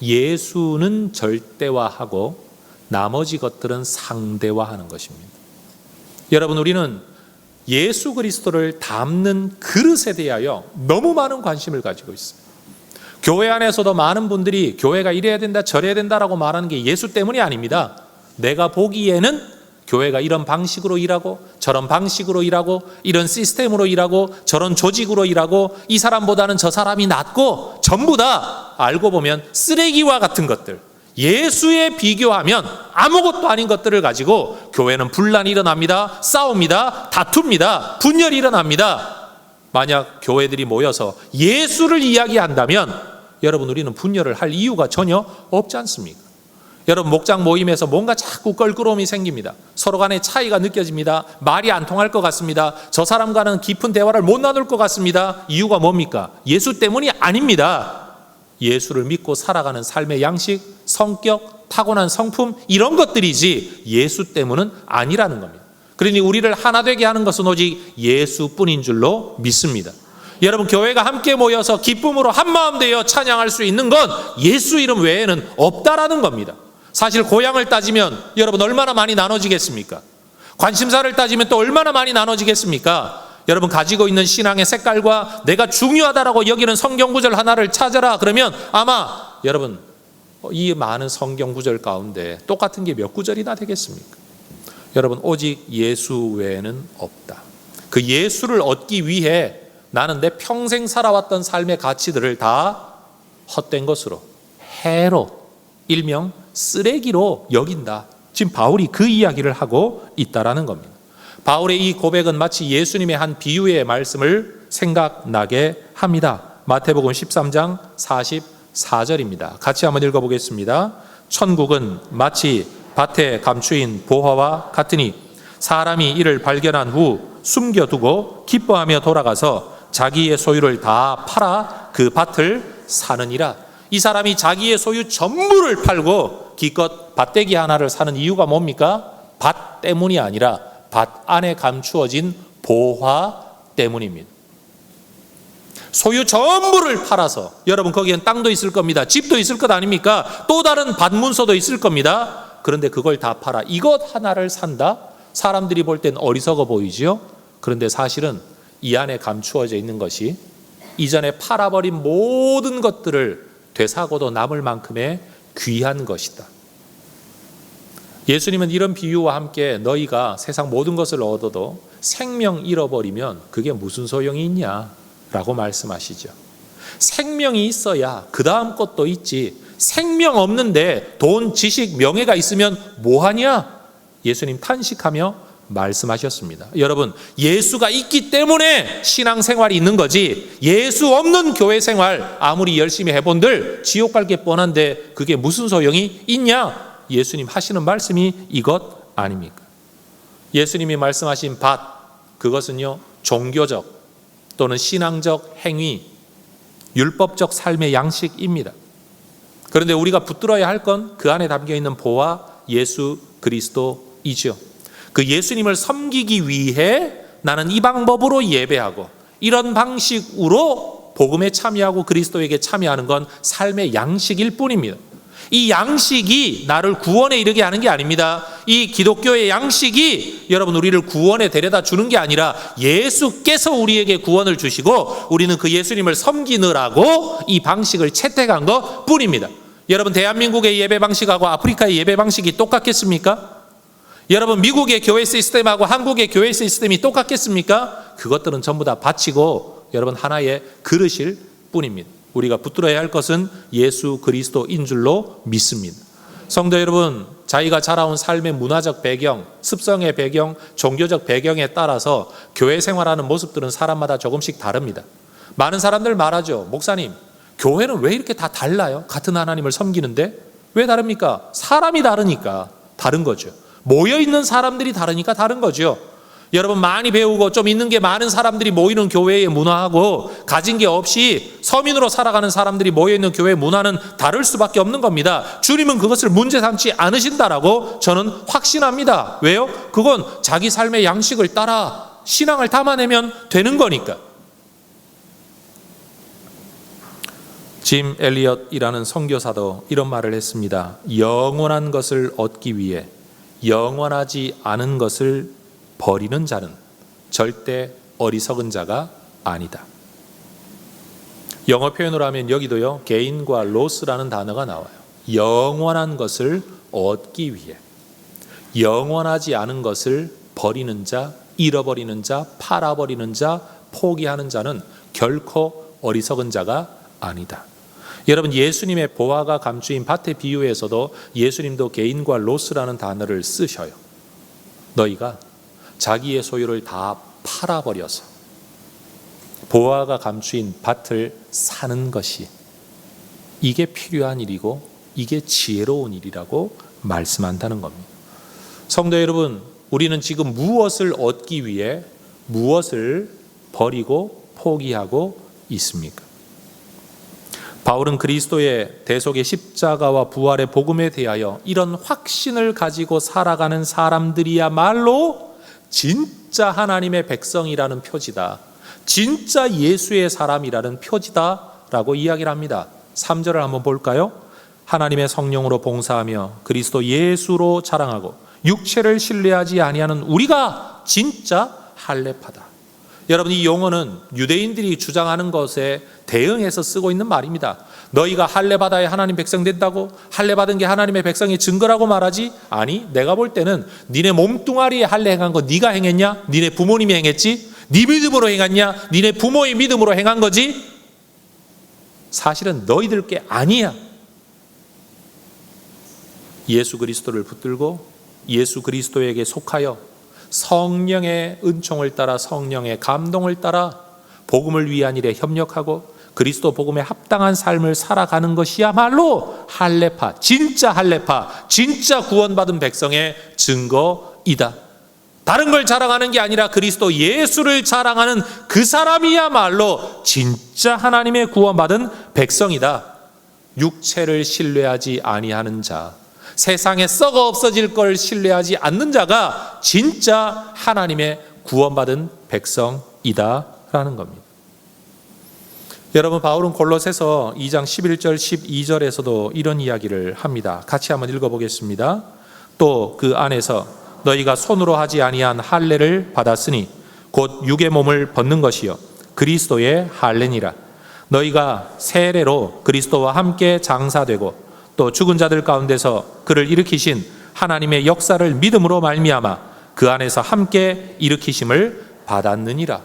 예수는 절대화하고 나머지 것들은 상대화하는 것입니다. 여러분, 우리는 예수 그리스도를 담는 그릇에 대하여 너무 많은 관심을 가지고 있습니다. 교회 안에서도 많은 분들이 교회가 이래야 된다, 저래야 된다라고 말하는 게 예수 때문이 아닙니다. 내가 보기에는 교회가 이런 방식으로 일하고 저런 방식으로 일하고 이런 시스템으로 일하고 저런 조직으로 일하고 이 사람보다는 저 사람이 낫고, 전부 다 알고 보면 쓰레기와 같은 것들, 예수에 비교하면 아무것도 아닌 것들을 가지고 교회는 분란이 일어납니다. 싸웁니다. 다툽니다. 분열이 일어납니다. 만약 교회들이 모여서 예수를 이야기한다면 여러분, 우리는 분열을 할 이유가 전혀 없지 않습니까? 여러분, 목장 모임에서 뭔가 자꾸 껄끄러움이 생깁니다. 서로 간의 차이가 느껴집니다. 말이 안 통할 것 같습니다. 저 사람과는 깊은 대화를 못 나눌 것 같습니다. 이유가 뭡니까? 예수 때문이 아닙니다. 예수를 믿고 살아가는 삶의 양식, 성격, 타고난 성품, 이런 것들이지 예수 때문은 아니라는 겁니다. 그러니 우리를 하나 되게 하는 것은 오직 예수뿐인 줄로 믿습니다. 여러분, 교회가 함께 모여서 기쁨으로 한마음 되어 찬양할 수 있는 건 예수 이름 외에는 없다라는 겁니다. 사실 고향을 따지면 여러분 얼마나 많이 나눠지겠습니까? 관심사를 따지면 또 얼마나 많이 나눠지겠습니까? 여러분 가지고 있는 신앙의 색깔과 내가 중요하다라고 여기는 성경 구절 하나를 찾아라 그러면 아마 여러분 이 많은 성경 구절 가운데 똑같은 게 몇 구절이나 되겠습니까? 여러분 오직 예수 외에는 없다. 그 예수를 얻기 위해 나는 내 평생 살아왔던 삶의 가치들을 다 헛된 것으로, 해로, 일명 쓰레기로 여긴다. 지금 바울이 그 이야기를 하고 있다라는 겁니다. 바울의 이 고백은 마치 예수님의 한 비유의 말씀을 생각나게 합니다. 마태복음 13장 44절입니다. 같이 한번 읽어보겠습니다. 천국은 마치 밭에 감추인 보화와 같으니 사람이 이를 발견한 후 숨겨두고 기뻐하며 돌아가서 자기의 소유를 다 팔아 그 밭을 사느니라. 이 사람이 자기의 소유 전부를 팔고 기껏 밭대기 하나를 사는 이유가 뭡니까? 밭 때문이 아니라 밭 안에 감추어진 보화 때문입니다. 소유 전부를 팔아서, 여러분 거기엔 땅도 있을 겁니다. 집도 있을 것 아닙니까? 또 다른 밭 문서도 있을 겁니다. 그런데 그걸 다 팔아 이것 하나를 산다? 사람들이 볼 땐 어리석어 보이지요? 그런데 사실은 이 안에 감추어져 있는 것이 이전에 팔아버린 모든 것들을 되사고도 남을 만큼의 귀한 것이다. 예수님은 이런 비유와 함께 너희가 세상 모든 것을 얻어도 생명 잃어버리면 그게 무슨 소용이 있냐라고 말씀하시죠. 생명이 있어야 그 다음 것도 있지. 생명 없는데 돈, 지식, 명예가 있으면 뭐하냐? 예수님 탄식하며 말씀하셨습니다. 여러분, 예수가 있기 때문에 신앙생활이 있는 거지 예수 없는 교회 생활 아무리 열심히 해본들 지옥 갈 게 뻔한데 그게 무슨 소용이 있냐? 예수님 하시는 말씀이 이것 아닙니까? 예수님이 말씀하신 밭, 그것은요 종교적 또는 신앙적 행위, 율법적 삶의 양식입니다. 그런데 우리가 붙들어야 할 건 그 안에 담겨있는 보화 예수 그리스도이죠. 그 예수님을 섬기기 위해 나는 이 방법으로 예배하고 이런 방식으로 복음에 참여하고 그리스도에게 참여하는 건 삶의 양식일 뿐입니다. 이 양식이 나를 구원에 이르게 하는 게 아닙니다. 이 기독교의 양식이 여러분 우리를 구원에 데려다 주는 게 아니라 예수께서 우리에게 구원을 주시고 우리는 그 예수님을 섬기느라고 이 방식을 채택한 것 뿐입니다. 여러분 대한민국의 예배 방식하고 아프리카의 예배 방식이 똑같겠습니까? 여러분 미국의 교회 시스템하고 한국의 교회 시스템이 똑같겠습니까? 그것들은 전부 다 바치고 여러분 하나의 그릇일 뿐입니다. 우리가 붙들어야 할 것은 예수 그리스도인 줄로 믿습니다. 성도 여러분, 자기가 자라온 삶의 문화적 배경, 습성의 배경, 종교적 배경에 따라서 교회 생활하는 모습들은 사람마다 조금씩 다릅니다. 많은 사람들 말하죠. 목사님, 교회는 왜 이렇게 다 달라요? 같은 하나님을 섬기는데 왜 다릅니까? 사람이 다르니까 다른 거죠. 모여있는 사람들이 다르니까 다른 거죠. 여러분 많이 배우고 좀 있는 게 많은 사람들이 모이는 교회의 문화하고 가진 게 없이 서민으로 살아가는 사람들이 모여있는 교회의 문화는 다를 수밖에 없는 겁니다. 주님은 그것을 문제 삼지 않으신다라고 저는 확신합니다. 왜요? 그건 자기 삶의 양식을 따라 신앙을 담아내면 되는 거니까. 짐 엘리엇이라는 선교사도 이런 말을 했습니다. 영원한 것을 얻기 위해 영원하지 않은 것을 버리는 자는 절대 어리석은 자가 아니다. 영어 표현으로 하면 여기도요 게인과 로스라는 단어가 나와요. 영원한 것을 얻기 위해 영원하지 않은 것을 버리는 자, 잃어버리는 자, 팔아버리는 자, 포기하는 자는 결코 어리석은 자가 아니다. 여러분 예수님의 보화가 감추인 밭의 비유에서도 예수님도 게인과 로스라는 단어를 쓰셔요. 너희가 자기의 소유를 다 팔아버려서 보화가 감추인 밭을 사는 것이 이게 필요한 일이고 이게 지혜로운 일이라고 말씀한다는 겁니다. 성도 여러분, 우리는 지금 무엇을 얻기 위해 무엇을 버리고 포기하고 있습니까? 바울은 그리스도의 대속의 십자가와 부활의 복음에 대하여 이런 확신을 가지고 살아가는 사람들이야말로 진짜 하나님의 백성이라는 표지다. 진짜 예수의 사람이라는 표지다라고 이야기를 합니다. 3절을 한번 볼까요? 하나님의 성령으로 봉사하며 그리스도 예수로 자랑하고 육체를 신뢰하지 아니하는 우리가 진짜 할례파다. 여러분, 이 용어는 유대인들이 주장하는 것에 대응해서 쓰고 있는 말입니다. 너희가 할례받아야 하나님 백성 된다고? 할례받은 게 하나님의 백성의 증거라고 말하지? 아니, 내가 볼 때는 니네 몸뚱아리에 할례 행한 거 네가 행했냐? 니네 부모님이 행했지? 네 믿음으로 행했냐? 니네 부모의 믿음으로 행한 거지? 사실은 너희들 게 아니야. 예수 그리스도를 붙들고 예수 그리스도에게 속하여 성령의 은총을 따라 성령의 감동을 따라 복음을 위한 일에 협력하고 그리스도 복음에 합당한 삶을 살아가는 것이야말로 할례파, 진짜 구원받은 백성의 증거이다. 다른 걸 자랑하는 게 아니라 그리스도 예수를 자랑하는 그 사람이야말로 진짜 하나님의 구원받은 백성이다. 육체를 신뢰하지 아니하는 자, 세상에 썩어 없어질 걸 신뢰하지 않는 자가 진짜 하나님의 구원받은 백성이다라는 겁니다. 여러분, 바울은 골로새서 2장 11절 12절에서도 이런 이야기를 합니다. 같이 한번 읽어보겠습니다. 또 그 안에서 너희가 손으로 하지 아니한 할례를 받았으니 곧 육의 몸을 벗는 것이요 그리스도의 할례니라. 너희가 세례로 그리스도와 함께 장사되고 또 죽은 자들 가운데서 그를 일으키신 하나님의 역사를 믿음으로 말미암아 그 안에서 함께 일으키심을 받았느니라.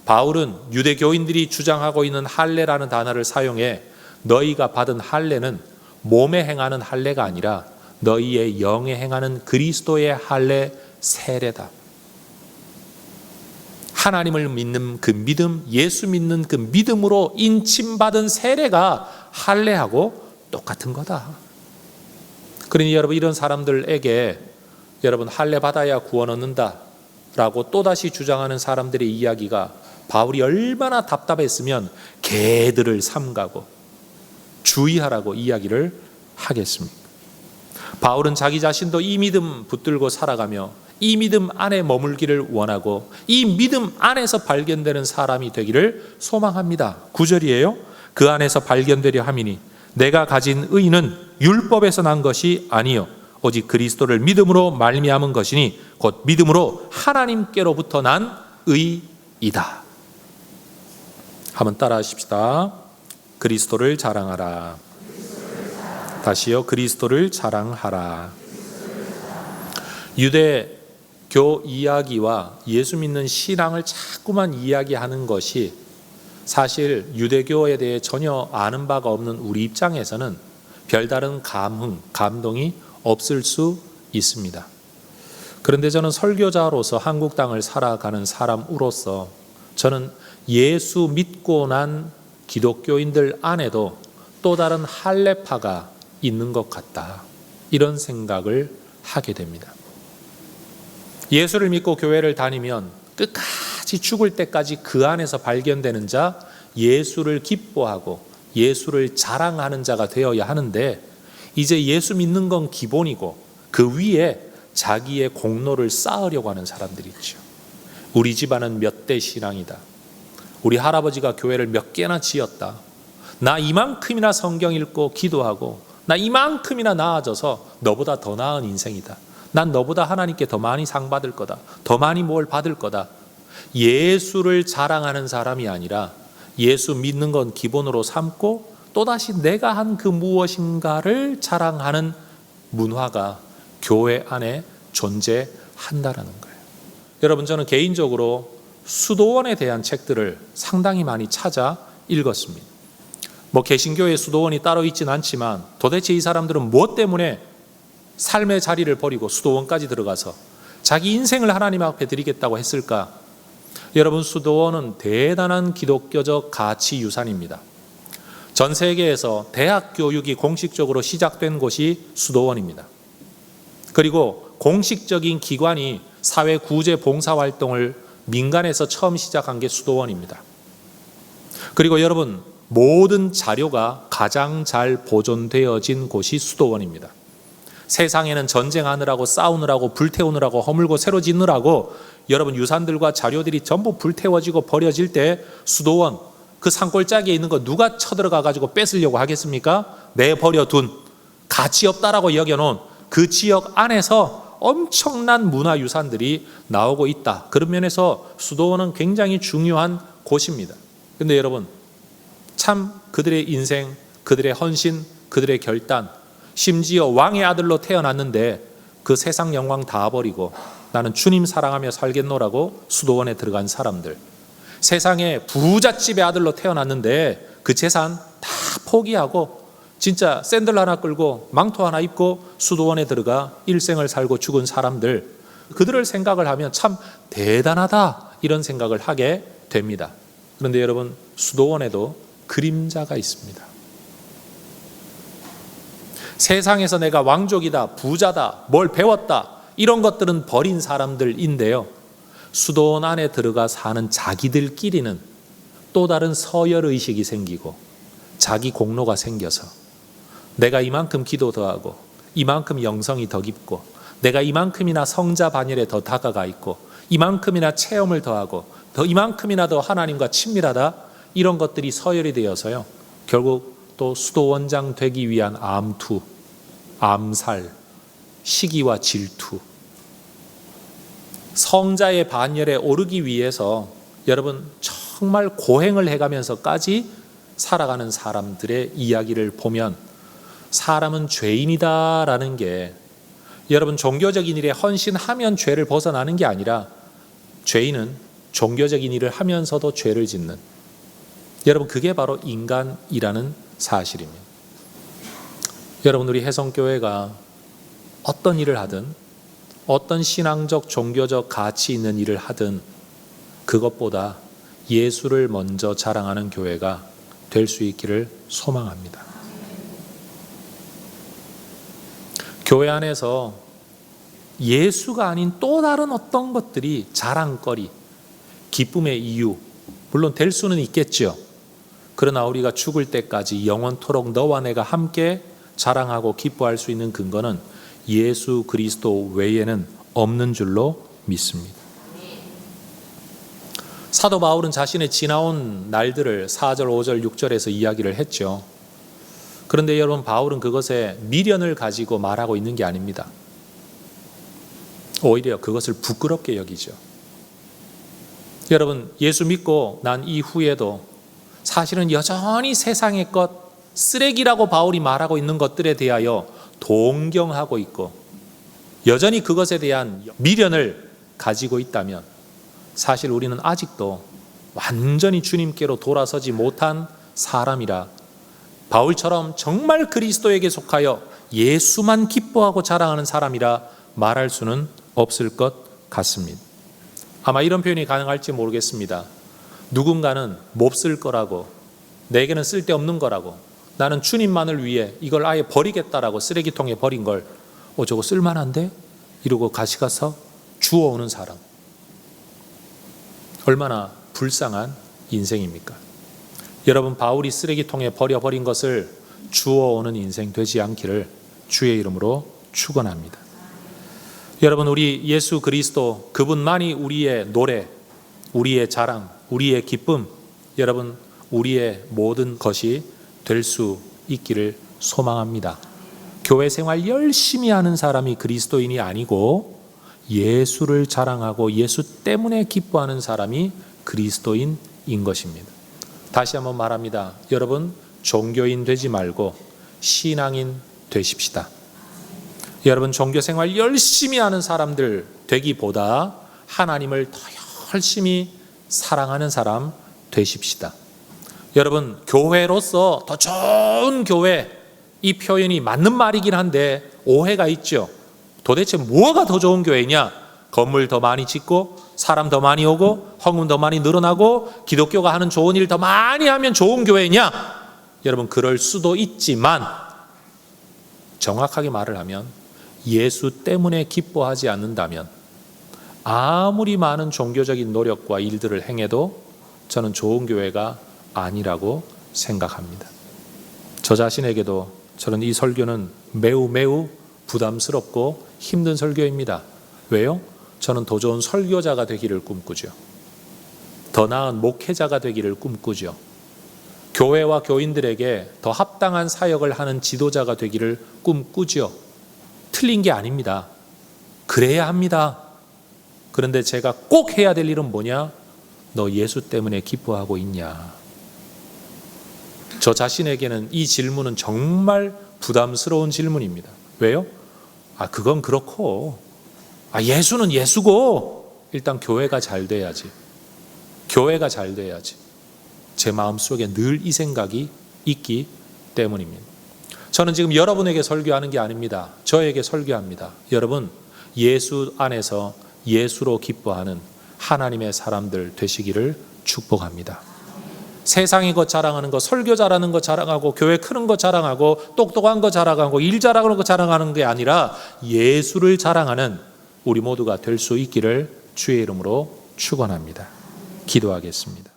바울은 유대교인들이 주장하고 있는 할례라는 단어를 사용해 너희가 받은 할례는 몸에 행하는 할례가 아니라 너희의 영에 행하는 그리스도의 할례 세례다. 하나님을 믿는 그 믿음, 예수 믿는 그 믿음으로 인침받은 세례가 할례하고 똑같은 거다. 그러니 여러분, 이런 사람들에게 여러분 할례 받아야 구원 얻는다 라고 또다시 주장하는 사람들의 이야기가 바울이 얼마나 답답했으면 개들을 삼가고 주의하라고 이야기를 하겠습니까? 바울은 자기 자신도 이 믿음 붙들고 살아가며 이 믿음 안에 머물기를 원하고 이 믿음 안에서 발견되는 사람이 되기를 소망합니다. 9절이에요. 그 안에서 발견되려 함이니 내가 가진 의는 율법에서 난 것이 아니요 오직 그리스도를 믿음으로 말미암은 것이니 곧 믿음으로 하나님께로부터 난 의이다. 한번 따라 하십시다. 그리스도를 자랑하라. 다시요. 그리스도를 자랑하라. 유대교 이야기와 예수 믿는 신앙을 자꾸만 이야기하는 것이 사실 유대교에 대해 전혀 아는 바가 없는 우리 입장에서는 별다른 감동이 없을 수 있습니다. 그런데 저는 설교자로서 한국 땅을 살아가는 사람으로서 저는 예수 믿고 난 기독교인들 안에도 또 다른 할례파가 있는 것 같다. 이런 생각을 하게 됩니다. 예수를 믿고 교회를 다니면 끝까지 죽을 때까지 그 안에서 발견되는 자, 예수를 기뻐하고 예수를 자랑하는 자가 되어야 하는데 이제 예수 믿는 건 기본이고 그 위에 자기의 공로를 쌓으려고 하는 사람들이 있죠. 우리 집안은 몇 대 신앙이다. 우리 할아버지가 교회를 몇 개나 지었다. 나 이만큼이나 성경 읽고 기도하고 나 이만큼이나 나아져서 너보다 더 나은 인생이다. 난 너보다 하나님께 더 많이 상 받을 거다. 더 많이 뭘 받을 거다. 예수를 자랑하는 사람이 아니라 예수 믿는 건 기본으로 삼고 또다시 내가 한 그 무엇인가를 자랑하는 문화가 교회 안에 존재한다라는 거예요. 여러분, 저는 개인적으로 수도원에 대한 책들을 상당히 많이 찾아 읽었습니다. 개신교에 수도원이 따로 있진 않지만 도대체 이 사람들은 무엇 때문에 삶의 자리를 버리고 수도원까지 들어가서 자기 인생을 하나님 앞에 드리겠다고 했을까? 여러분, 수도원은 대단한 기독교적 가치 유산입니다. 전 세계에서 대학 교육이 공식적으로 시작된 곳이 수도원입니다. 그리고 공식적인 기관이 사회 구제 봉사 활동을 민간에서 처음 시작한 게 수도원입니다. 그리고 여러분, 모든 자료가 가장 잘 보존되어진 곳이 수도원입니다. 세상에는 전쟁하느라고 싸우느라고 불태우느라고 허물고 새로 짓느라고 여러분 유산들과 자료들이 전부 불태워지고 버려질 때 수도원 그 산골짜기에 있는 거 누가 쳐들어가 가지고 뺏으려고 하겠습니까? 내버려둔 가치 없다라고 여겨놓은 그 지역 안에서 엄청난 문화유산들이 나오고 있다. 그런 면에서 수도원은 굉장히 중요한 곳입니다. 그런데 여러분, 참 그들의 인생, 그들의 헌신, 그들의 결단, 심지어 왕의 아들로 태어났는데 그 세상 영광 다 버리고 나는 주님 사랑하며 살겠노라고 수도원에 들어간 사람들, 세상에 부잣집의 아들로 태어났는데 그 재산 다 포기하고 진짜 샌들 하나 끌고 망토 하나 입고 수도원에 들어가 일생을 살고 죽은 사람들, 그들을 생각을 하면 참 대단하다 이런 생각을 하게 됩니다. 그런데 여러분, 수도원에도 그림자가 있습니다. 세상에서 내가 왕족이다, 부자다, 뭘 배웠다 이런 것들은 버린 사람들인데요, 수도원 안에 들어가 사는 자기들끼리는 또 다른 서열의식이 생기고 자기 공로가 생겨서 내가 이만큼 기도 더 하고 이만큼 영성이 더 깊고 내가 이만큼이나 성자 반열에 더 다가가 있고 이만큼이나 체험을 더 하고 이만큼이나 더 하나님과 친밀하다, 이런 것들이 서열이 되어서요, 결국 또 수도원장 되기 위한 암투, 암살, 시기와 질투, 성자의 반열에 오르기 위해서 여러분 정말 고행을 해가면서까지 살아가는 사람들의 이야기를 보면 사람은 죄인이다라는 게, 여러분 종교적인 일에 헌신하면 죄를 벗어나는 게 아니라 죄인은 종교적인 일을 하면서도 죄를 짓는, 여러분 그게 바로 인간이라는 사실입니다. 여러분, 우리 혜성교회가 어떤 일을 하든 어떤 신앙적 종교적 가치 있는 일을 하든 그것보다 예수를 먼저 자랑하는 교회가 될 수 있기를 소망합니다. 교회 안에서 예수가 아닌 또 다른 어떤 것들이 자랑거리, 기쁨의 이유, 물론 될 수는 있겠죠. 그러나 우리가 죽을 때까지 영원토록 너와 내가 함께 자랑하고 기뻐할 수 있는 근거는 예수 그리스도 외에는 없는 줄로 믿습니다. 사도 바울은 자신의 지나온 날들을 4절, 5절, 6절에서 이야기를 했죠. 그런데 여러분, 바울은 그것에 미련을 가지고 말하고 있는 게 아닙니다. 오히려 그것을 부끄럽게 여기죠. 여러분, 예수 믿고 난 이후에도 사실은 여전히 세상의 것, 쓰레기라고 바울이 말하고 있는 것들에 대하여 동경하고 있고 여전히 그것에 대한 미련을 가지고 있다면 사실 우리는 아직도 완전히 주님께로 돌아서지 못한 사람이라, 바울처럼 정말 그리스도에게 속하여 예수만 기뻐하고 자랑하는 사람이라 말할 수는 없을 것 같습니다. 아마 이런 표현이 가능할지 모르겠습니다. 누군가는 몹쓸 거라고, 내게는 쓸데없는 거라고, 나는 주님만을 위해 이걸 아예 버리겠다라고 쓰레기통에 버린 걸 저거 쓸만한데? 이러고 가져가서 주워오는 사람, 얼마나 불쌍한 인생입니까? 여러분, 바울이 쓰레기통에 버려버린 것을 주워오는 인생 되지 않기를 주의 이름으로 축원합니다. 여러분, 우리 예수 그리스도 그분만이 우리의 노래, 우리의 자랑, 우리의 기쁨, 여러분 우리의 모든 것이 될 수 있기를 소망합니다. 교회 생활 열심히 하는 사람이 그리스도인이 아니고 예수를 자랑하고 예수 때문에 기뻐하는 사람이 그리스도인인 것입니다. 다시 한번 말합니다. 여러분, 종교인 되지 말고 신앙인 되십시다. 여러분, 종교 생활 열심히 하는 사람들 되기보다 하나님을 더 열심히 사랑하는 사람 되십시다. 여러분, 교회로서 더 좋은 교회, 이 표현이 맞는 말이긴 한데 오해가 있죠. 도대체 뭐가 더 좋은 교회냐? 건물 더 많이 짓고 사람 더 많이 오고 헌금 더 많이 늘어나고 기독교가 하는 좋은 일 더 많이 하면 좋은 교회냐? 여러분, 그럴 수도 있지만 정확하게 말을 하면 예수 때문에 기뻐하지 않는다면 아무리 많은 종교적인 노력과 일들을 행해도 저는 좋은 교회가 아니라고 생각합니다. 저 자신에게도 저는 이 설교는 매우 부담스럽고 힘든 설교입니다. 왜요? 저는 더 좋은 설교자가 되기를 꿈꾸죠. 더 나은 목회자가 되기를 꿈꾸죠. 교회와 교인들에게 더 합당한 사역을 하는 지도자가 되기를 꿈꾸죠. 틀린 게 아닙니다. 그래야 합니다. 그런데 제가 꼭 해야 될 일은 뭐냐? 너 예수 때문에 기뻐하고 있냐? 저 자신에게는 이 질문은 정말 부담스러운 질문입니다. 왜요? 그건 그렇고, 예수는 예수고, 일단 교회가 잘 돼야지. 교회가 잘 돼야지. 제 마음속에 늘 이 생각이 있기 때문입니다. 저는 지금 여러분에게 설교하는 게 아닙니다. 저에게 설교합니다. 여러분, 예수 안에서 예수로 기뻐하는 하나님의 사람들 되시기를 축복합니다. 세상이 것 자랑하는 거, 설교 잘하는 거 자랑하고, 교회 크는 거 자랑하고, 똑똑한 거 자랑하고, 일 잘하는 거 자랑하는 게 아니라 예수를 자랑하는 우리 모두가 될 수 있기를 주의 이름으로 축원합니다. 기도하겠습니다.